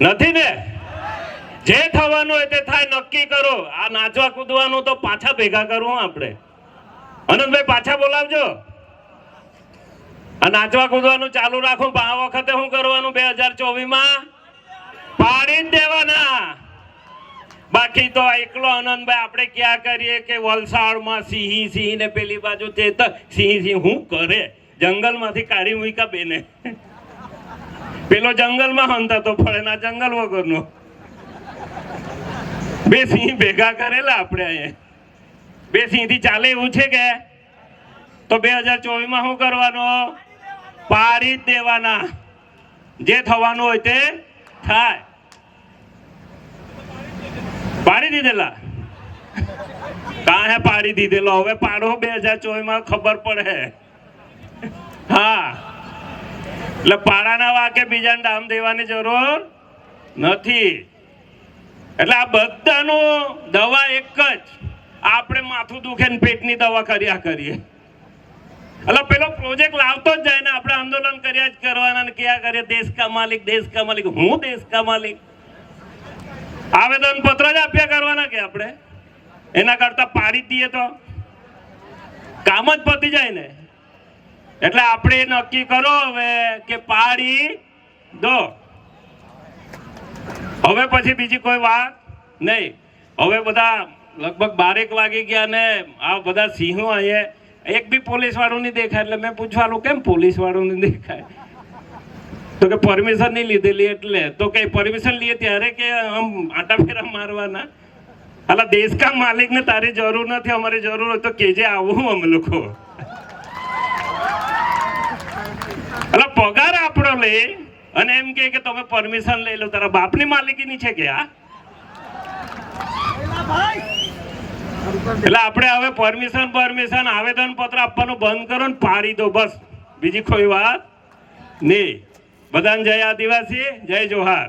નથી ને? જે થવાનું હોય તે થાય, નક્કી કરો. આ નાચવા કૂદવાનું તો પાછા ભેગા કરવું આપણે. આનંદભાઈ પાછા બોલાવજો. આ નાચવા કૂદવાનું ચાલુ રાખું. આ વખતે શું કરવાનું? 2024 પાડી જ દેવાના. બાકી તો એકલો આનંદભાઈ આપણે ક્યાં કરીએ કે વલસાડમાં સિંહ ને પેલી બાજુ સિંહ હું કરે, જંગલમાંથી કાઢી મૂક્યા બેને. પેલો જંગલમાં હંતાતો ફળે ના જંગલ વગરનો. બે સિંહ ભેગા કરેલા આપણે અહીંયા. બે સિંહ થી ચાલે એવું છે કે? તો 2024 શું કરવાનું? પાડી જ દેવાના. જે થવાનું હોય તે થાય. પાડી દીધેલા કાહે પાડી દીધેલો? હવે પાડો 2024 ખબર પડે. હા, એટલે પાડાના વાકે બીજાને દામ દેવાની જરૂર નથી. એટલે આ બધાનું દવા એક જ. આપણે માથું દુખે ને પેટની દવા કર્યા કરીએ. એટલે પેલો પ્રોજેક્ટ લાવતો જ જાય ને આપણે આંદોલન કર્યા જ કરવાના ને ક્યાં કરીએ? દેશ કા માલિક, દેશ કા માલિક. હું દેશ કા માલિક? આવેદન પત્ર જ આપ્યા કરવાના કે આપણે? એના કરતા પાડી દઈએ તો કામ જ પતી જાય ને. એટલે આપણે નક્કી કરો હવે કે પાડી દો. હવે પછી બીજી કોઈ વાત નહીં. હવે બધા લગભગ 12 વાગી ગયા ને આ બધા સિંહો અહીંયા. એક બી પોલીસ વાળું નહીં દેખાય. એટલે મેં પૂછવાનું કેમ પોલીસ વાળું નહીં દેખાય? તો કે પરમિશન નહીં લીધેલી. એટલે તો કઈ પરમિશન લઈએ ત્યારે કે આમ આટા ફેરા મારવાના? અલા દેશ કા માલિક ને તારી જરૂર નથી, અમારી જરૂર હોય તો કેજે આવું અમે લોકો. એટલે પગાર આપણો લે અને એમ કે તમે પરમિશન લઈ લો. તારા બાપની માલિકીની છે કે આ? એટલે આપણે હવે પરમિશન આવેદન પત્ર આપવાનું બંધ કરો ને પાડી દો બસ. બીજી કોઈ વાત નહીં. બધાને જય આદિવાસી, જય જોહાર.